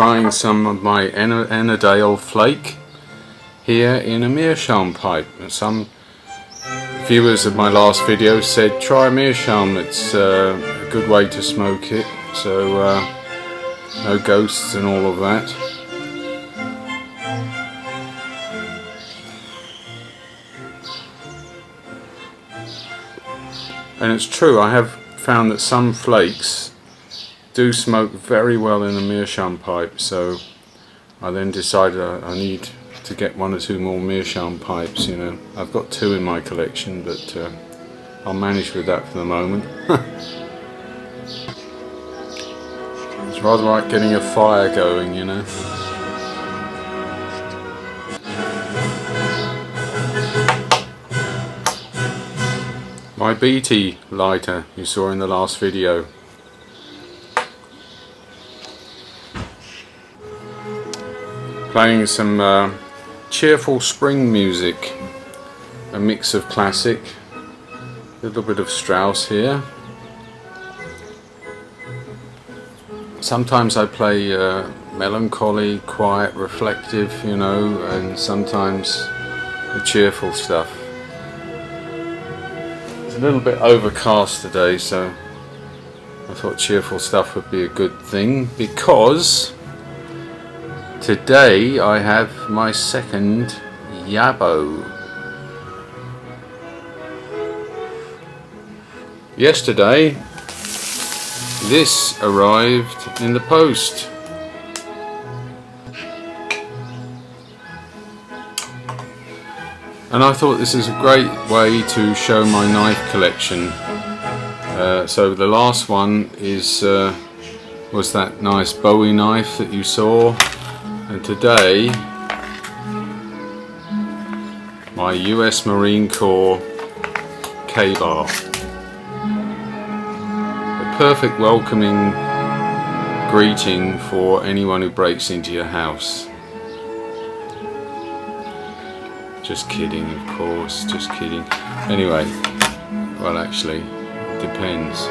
trying some of my Ennerdale flake here in a meerschaum pipe. Some viewers of my last video said try meerschaum, it's a good way to smoke it, so no ghosts and all of that. And it's true, I have found that some flakes do smoke very well in a meerschaum pipe, so I then decided I need to get 1 or 2 more meerschaum pipes. You know, I've got 2 in my collection, but I'll manage with that for the moment. It's rather like getting a fire going, you know. My BT lighter you saw in the last video. Playing some cheerful spring music, a mix of classic, a little bit of Strauss here. Sometimes I play melancholy, quiet, reflective, you know, and sometimes the cheerful stuff. It's a little bit overcast today, so I thought cheerful stuff would be a good thing, because today I have my second Yabo. Yesterday this arrived in the post. And I thought this is a great way to show my knife collection. So the last one was that nice Bowie knife that you saw. And today, my US Marine Corps Kabar. A perfect welcoming greeting for anyone who breaks into your house. Just kidding, of course, just kidding. Anyway, well, actually, it depends.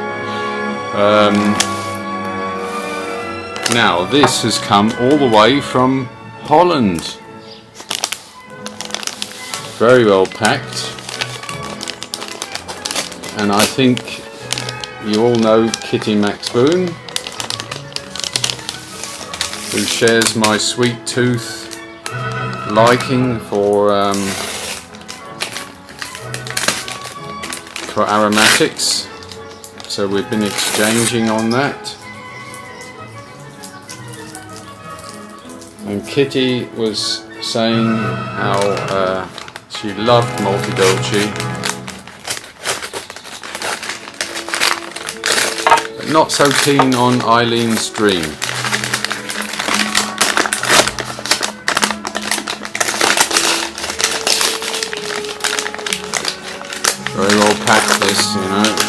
Now, this has come all the way from Holland. Very well packed. And I think you all know Kitty Maxboon, who shares my sweet tooth liking for aromatics. So we've been exchanging on that. And Kitty was saying how she loved Multidolce, but not so keen on Eileen's Dream. Very well packed this, you know.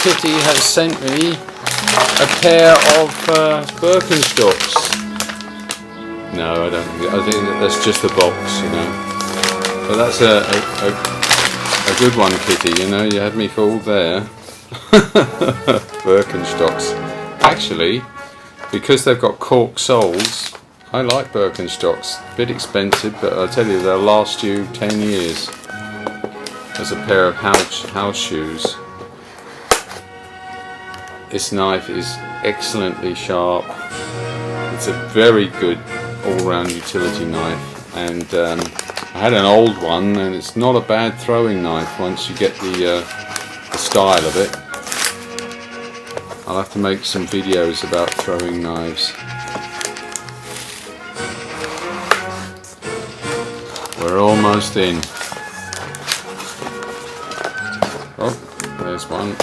Kitty has sent me a pair of Birkenstocks. No, I don't think. I think that's just the box, you know. But that's a good one, Kitty. You know, you had me fooled there. Birkenstocks. Actually, because they've got cork soles, I like Birkenstocks. A bit expensive, but I tell you, they'll last you 10 years. As a pair of house shoes. This knife is excellently sharp. It's a very good all-round utility knife, and I had an old one, and it's not a bad throwing knife once you get the style of it. I'll have to make some videos about throwing knives. We're almost in. Oh, there's one.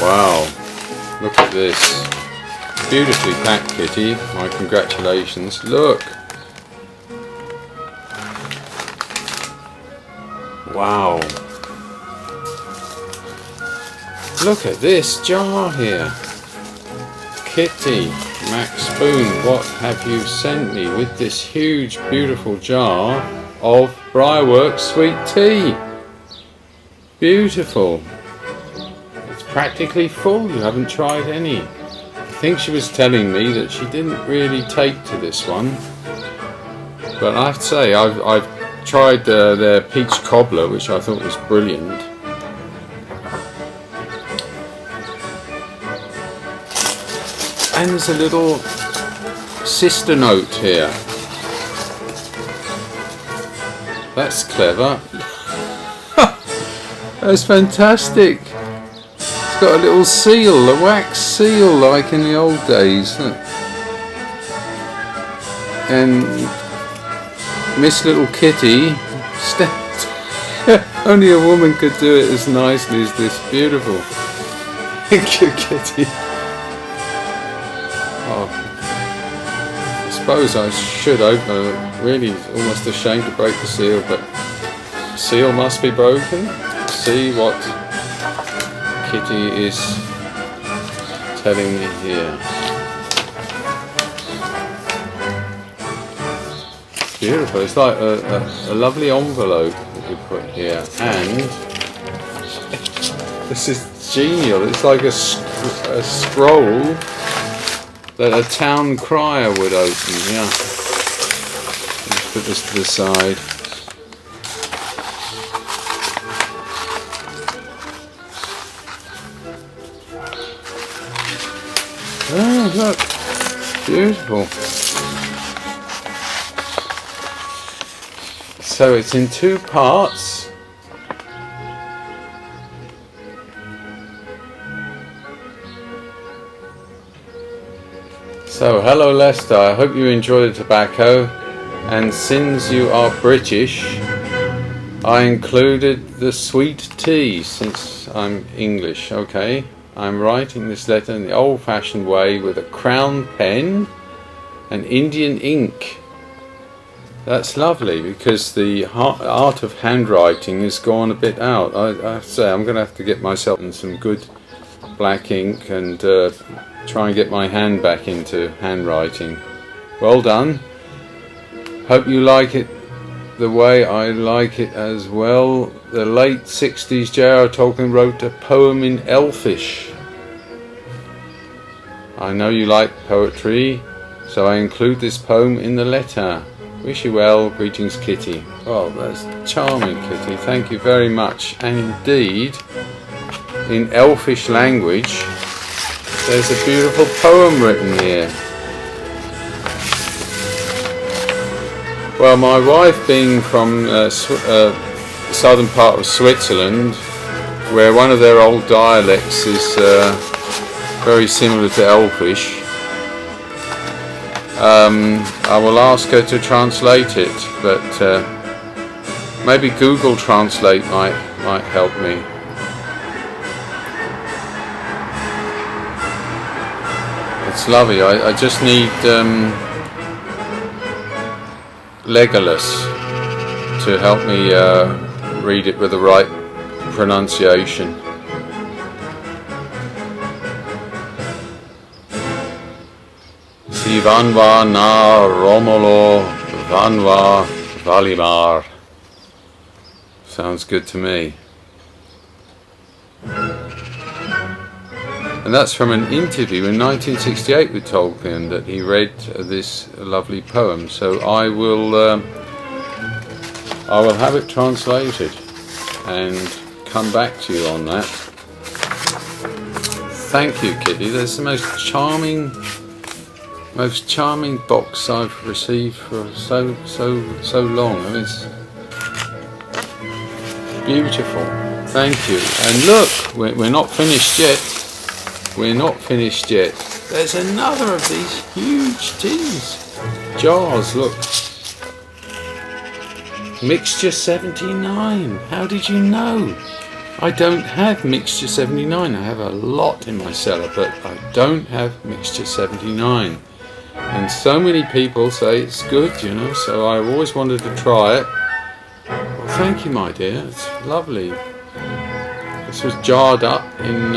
Wow, look at this. Beautifully packed, Kitty. My congratulations. Look. Wow. Look at this jar here. Kitty, Maxboon, what have you sent me with this huge beautiful jar of Briarworks sweet tea? Beautiful. It's practically full. You haven't tried any. I think she was telling me that she didn't really take to this one, but I have to say I've tried their peach cobbler, which I thought was brilliant. And there's a little sister note here. That's clever. That's fantastic. It's got a little seal, a wax seal like in the old days. And Miss Little Kitty, only a woman could do it as nicely as this. Beautiful. Thank you, Kitty. Oh, I suppose I should open it. Really, almost ashamed to break the seal, but the seal must be broken. See what Kitty is telling me here. Beautiful. It's like a lovely envelope that you put here, and this is genial. It's like a scroll that a town crier would open. Yeah. Let's put this to the side. Oh, look. Beautiful. So it's in two parts. So hello Lester, I hope you enjoy the tobacco, and since you are British, I included the sweet tea since I'm English. Okay, I'm writing this letter in the old-fashioned way with a crown pen and Indian ink. That's lovely, because the art of handwriting has gone a bit out. I have to say, I'm going to have to get myself in some good black ink and try and get my hand back into handwriting. Well done. Hope you like it the way I like it as well. The late 60s J.R. Tolkien wrote a poem in Elfish. I know you like poetry, so I include this poem in the letter. Wish you well, greetings Kitty. Oh, that's charming, Kitty, thank you very much. And indeed, in Elfish language, there's a beautiful poem written here. Well, my wife being from the southern part of Switzerland, where one of their old dialects is very similar to Elfish, I will ask her to translate it, but maybe Google Translate might help me. It's lovely. I just need Legolas to help me read it with the right pronunciation. Si vanva na Romolo vanva Valimar. Sounds good to me. And that's from an interview in 1968 with Tolkien that he read this lovely poem. So I will have it translated and come back to you on that. Thank you, Kitty. That's the most charming box I've received for so long. I mean, it's beautiful. Thank you. And look, we're not finished yet. We're not finished yet. There's another of these huge tins. Jars, look. Mixture 79. How did you know? I don't have Mixture 79. I have a lot in my cellar, but I don't have Mixture 79. And so many people say it's good, you know, so I always wanted to try it. Well, thank you, my dear. It's lovely. This was jarred up in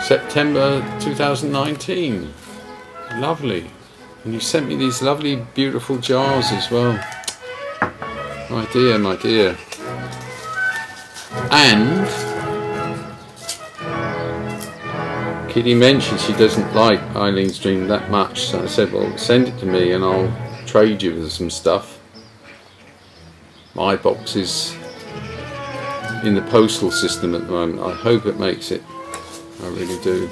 September 2019. Lovely. And you sent me these lovely, beautiful jars as well. My dear, my dear. And Kitty mentioned she doesn't like Eileen's Dream that much, so I said, well, send it to me and I'll trade you with some stuff. My box is in the postal system at the moment. I hope it makes it. I really do.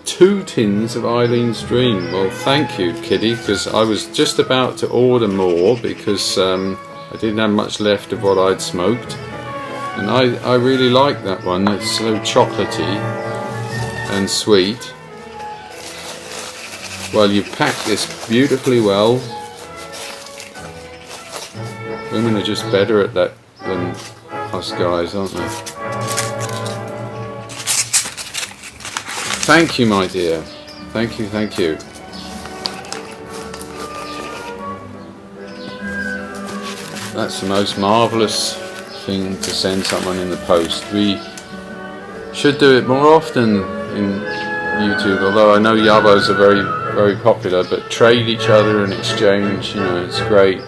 2 tins of Eileen's Dream. Well, thank you, Kitty, because I was just about to order more because I didn't have much left of what I'd smoked. And I really like that one. It's so chocolatey and sweet. Well, you've packed this beautifully well. Women are just better at that than us guys, aren't they? Thank you, my dear. Thank you, thank you. That's the most marvellous thing to send someone in the post. We should do it more often in YouTube, although I know Yabos are very, very popular, but trade each other and exchange, you know, it's great.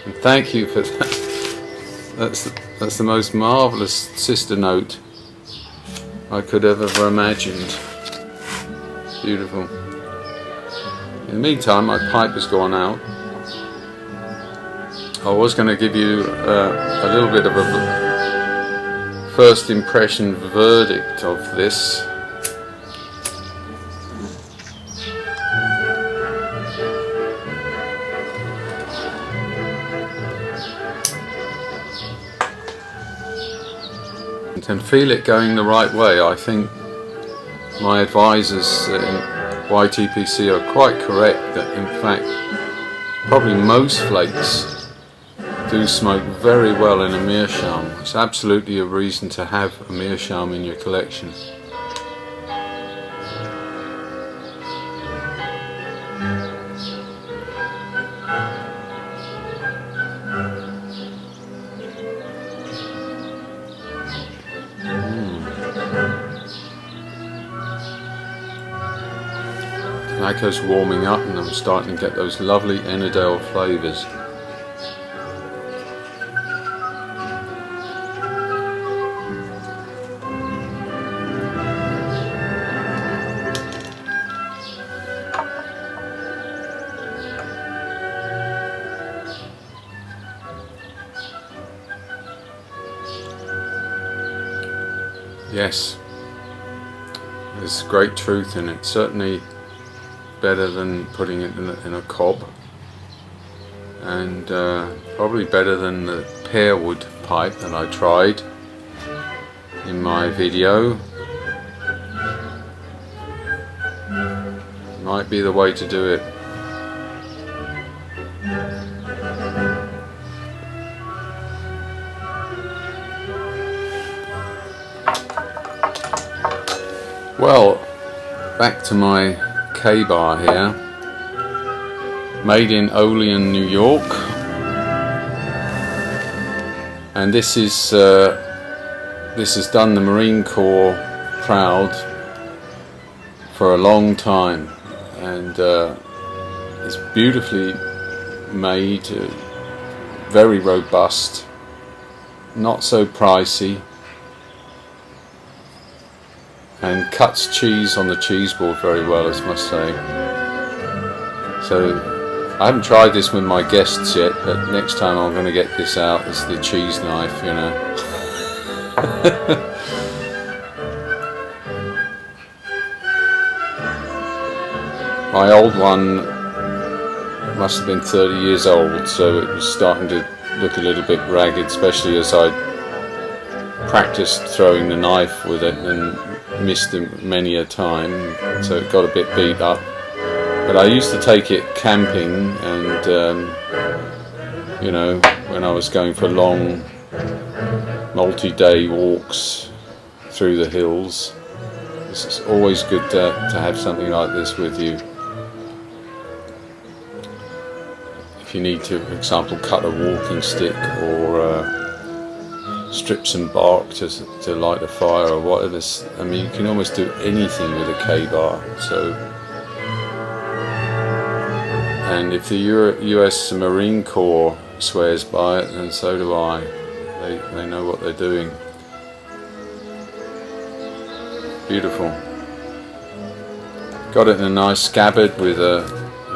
And thank you for that. That's the most marvellous sister note I could have ever imagined. Beautiful. In the meantime, my pipe has gone out. I was going to give you a little bit of a first impression verdict of this. And feel it going the right way. I think my advisors in YTPC are quite correct that in fact probably most flakes do smoke very well in a meerschaum. It's absolutely a reason to have a meerschaum in your collection. Tobacco's warming up and I'm starting to get those lovely Ennerdale flavours. Yes, there's great truth in it. Certainly better than putting it in a cob, and probably better than the pear wood pipe that I tried in my video. Might be the way to do it. Well, back to my Kabar here, made in Olean, New York, and this has done the Marine Corps proud for a long time, and it's beautifully made, very robust, not so pricey, and cuts cheese on the cheese board very well, I must say. So I haven't tried this with my guests yet, but next time I'm going to get this out as the cheese knife, you know. My old one must have been 30 years old, so it was starting to look a little bit ragged, especially as I practiced throwing the knife with it and missed them many a time, so it got a bit beat up. But I used to take it camping, and you know, when I was going for long multi-day walks through the hills, it's always good to have something like this with you. If you need to, for example, cut a walking stick or strip some bark to light a fire or whatever. I mean, you can almost do anything with a Kabar. So, and if the US Marine Corps swears by it, then so do I. They know what they're doing. Beautiful. Got it in a nice scabbard with a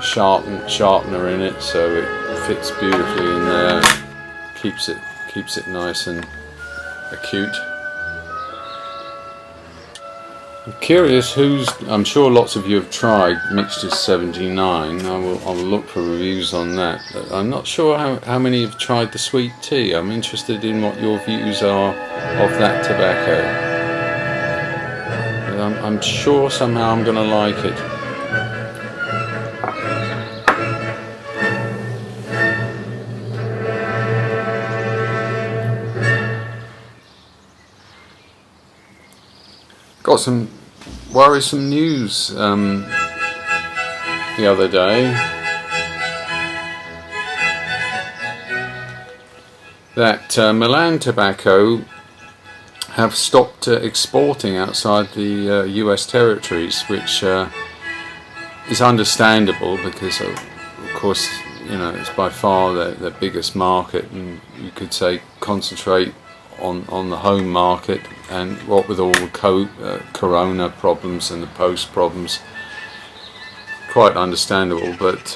sharpener in it, so it fits beautifully in there. Keeps it nice and acute. I'm curious I'm sure lots of you have tried Mixtures 79. I will look for reviews on that. But I'm not sure how many have tried the sweet tea. I'm interested in what your views are of that tobacco. But I'm sure somehow I'm going to like it. Got some worrisome news the other day that Milan Tobacco have stopped exporting outside the US territories, which is understandable because of course, you know, it's by far the biggest market, and you could say concentrate on the home market. And what with all the corona problems and the post problems, quite understandable, but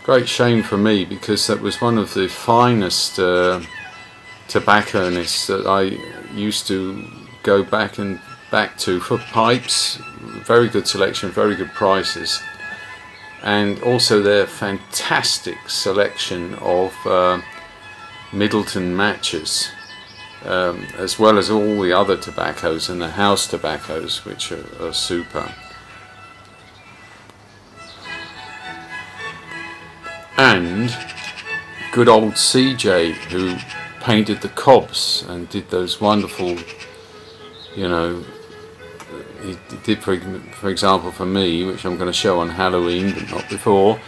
great shame for me, because that was one of the finest tobacconists that I used to go back to for pipes. Very good selection, very good prices, and also their fantastic selection of Middleton matches. As well as all the other tobaccos and the house tobaccos, which are super. And good old CJ, who painted the cobs and did those wonderful, you know, he did for example for me, which I'm going to show on Halloween but not before,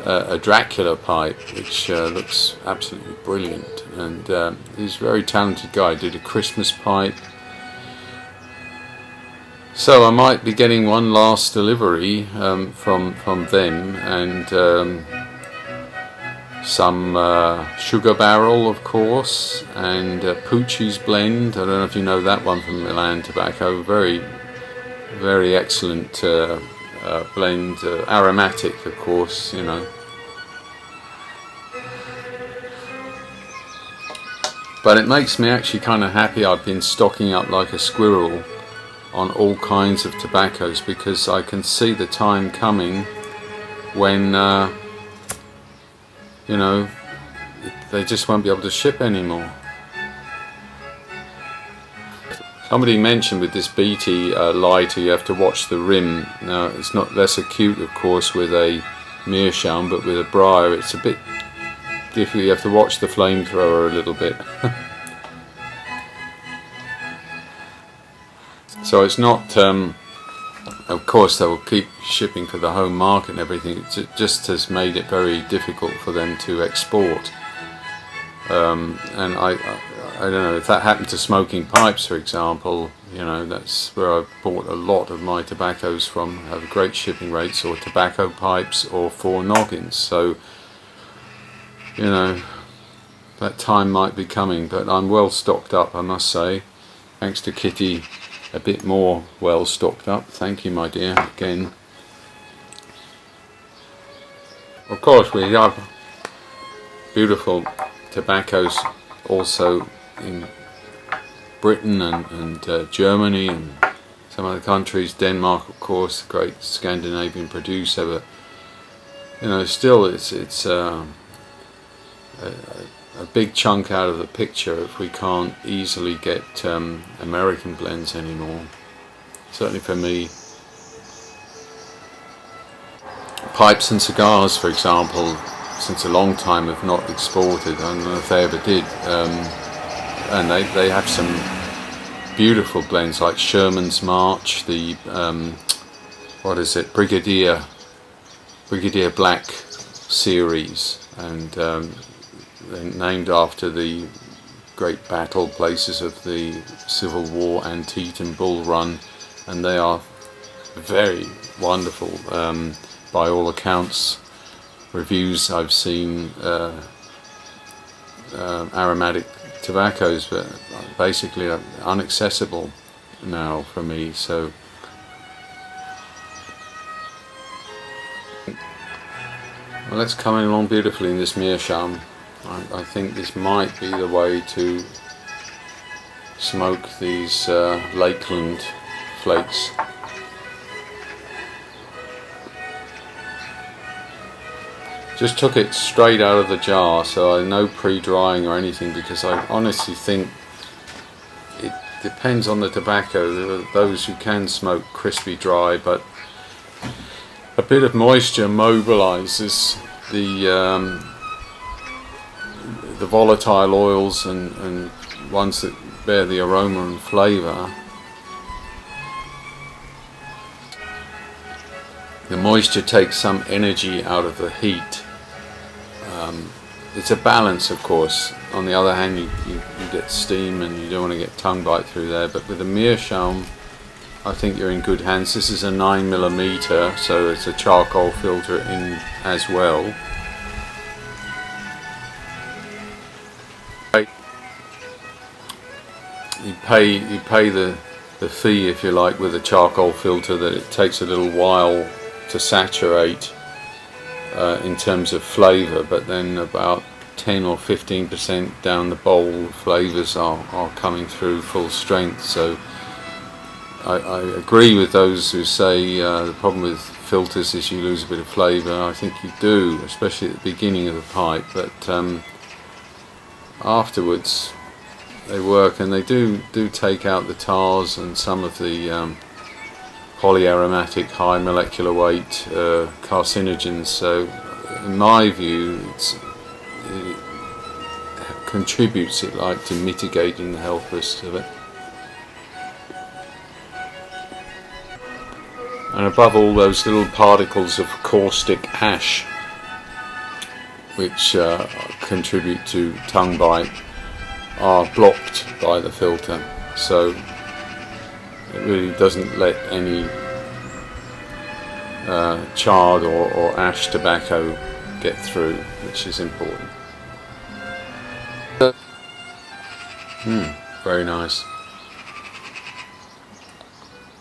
a Dracula pipe, which looks absolutely brilliant. And he's a very talented guy. Did a Christmas pipe. So I might be getting one last delivery from them, and some Sugar Barrel, of course, and Poochie's blend. I don't know if you know that one from Milan Tobacco. Very, very excellent blend. Aromatic, of course, you know. But it makes me actually kind of happy. I've been stocking up like a squirrel on all kinds of tobaccos, because I can see the time coming when you know, they just won't be able to ship anymore. Somebody mentioned with this BT lighter you have to watch the rim. Now it's not less acute, of course, with a meerschaum, but with a briar it's a bit difficult. You have to watch the flamethrower a little bit. So it's not, of course they will keep shipping for the home market and everything. It just has made it very difficult for them to export. And I don't know, if that happened to smoking pipes, for example, you know, that's where I've bought a lot of my tobaccos from, have great shipping rates, or tobacco pipes, or 4 noggins. So, you know, that time might be coming, but I'm well stocked up, I must say. Thanks to Kitty, a bit more well stocked up. Thank you, my dear, again. Of course, we have beautiful tobaccos also in Britain and Germany and some other countries. Denmark, of course, a great Scandinavian producer, but you know, still it's a big chunk out of the picture if we can't easily get American blends anymore. Certainly for me. Pipes and cigars, for example, since a long time have not exported. I don't know if they ever did. And they have some beautiful blends like Sherman's March, the what is it, Brigadier Black series, and they're named after the great battle places of the Civil War, Antietam and Bull Run, and they are very wonderful by all accounts. Reviews I've seen, aromatic tobaccos, but basically inaccessible now for me. So well, that's coming along beautifully in this meerschaum. I think this might be the way to smoke these Lakeland flakes. Just took it straight out of the jar, so no pre-drying or anything, because I honestly think it depends on the tobacco. There are those who can smoke crispy dry, but a bit of moisture mobilizes the volatile oils and ones that bear the aroma and flavor. The moisture takes some energy out of the heat. It's a balance, of course. On the other hand, you get steam and you don't want to get tongue bite through there, but with a meerschaum I think you're in good hands. This is a 9mm, so it's a charcoal filter in as well. You pay the fee, if you like, with a charcoal filter, that it takes a little while to saturate in terms of flavour, but then about 10 or 15% down the bowl, flavours are coming through full strength. So I agree with those who say the problem with filters is you lose a bit of flavour. I think you do, especially at the beginning of the pipe, but afterwards they work, and they do take out the tars and some of the polyaromatic, high molecular weight carcinogens. So in my view it contributes, to mitigating the health risks of it. And above all, those little particles of caustic ash which contribute to tongue bite are blocked by the filter, so it really doesn't let any charred or ash tobacco get through, which is important. Very nice.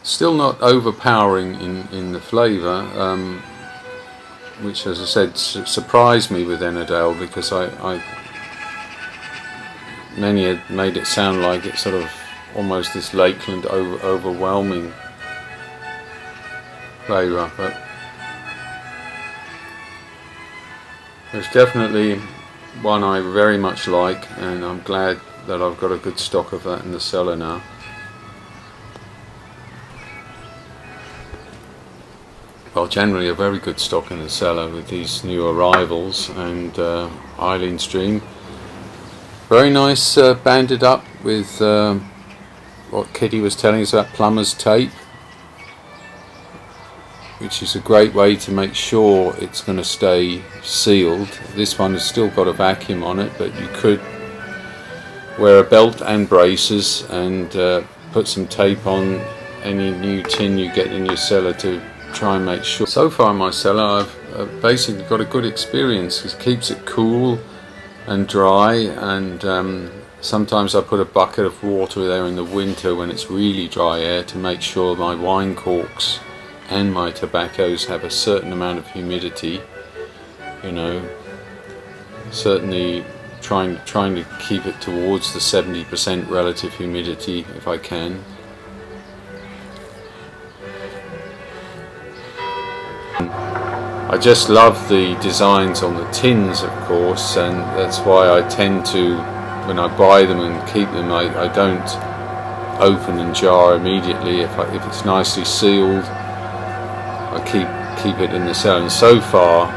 Still not overpowering in the flavour, which, as I said, surprised me with Ennerdale, because many had made it sound like it's sort of almost this Lakeland overwhelming flavour, but it's definitely one I very much like, and I'm glad that I've got a good stock of that in the cellar now. Well, generally a very good stock in the cellar with these new arrivals, and Eileen Stream. Very nice, banded up with what Kitty was telling us about plumber's tape, which is a great way to make sure it's going to stay sealed. This one has still got a vacuum on it, but you could wear a belt and braces and put some tape on any new tin you get in your cellar to try and make sure. So far in my cellar I've basically got a good experience. It keeps it cool and dry, and sometimes I put a bucket of water there in the winter when it's really dry air to make sure my wine corks and my tobaccos have a certain amount of humidity, certainly trying to keep it towards the 70% relative humidity if I can. I just love the designs on the tins, of course, and that's why I tend to, when I buy them and keep them, I don't open and jar immediately. If it's nicely sealed, I keep it in the cellar. And so far,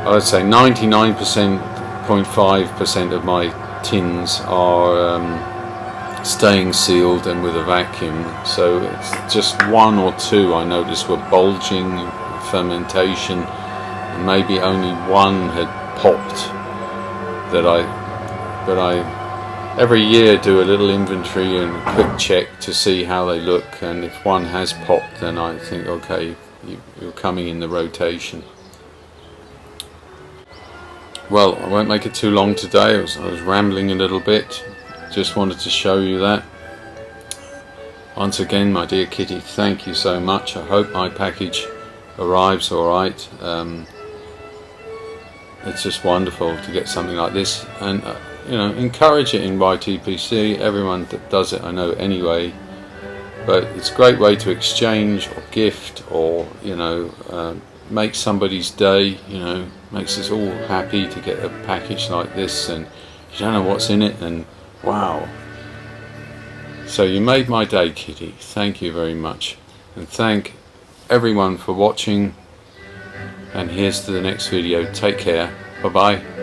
I would say 99.5% of my tins are staying sealed and with a vacuum. So it's just one or two I noticed were bulging, fermentation, and maybe only one had popped that I every year do a little inventory and a quick check to see how they look, and if one has popped, then I think, okay, you're coming in the rotation. Well, I won't make it too long today. I was rambling a little bit. Just wanted to show you that. Once again, my dear Kitty, thank you so much. I hope my package arrives alright. It's just wonderful to get something like this, and you know, encourage it in YTPC. Everyone that does it I know anyway, but it's a great way to exchange or gift, or you know, make somebody's day. You know, makes us all happy to get a package like this, and you don't know what's in it, and wow. So you made my day, Kitty. Thank you very much, and thank everyone for watching, and here's to the next video. Take care. Bye bye.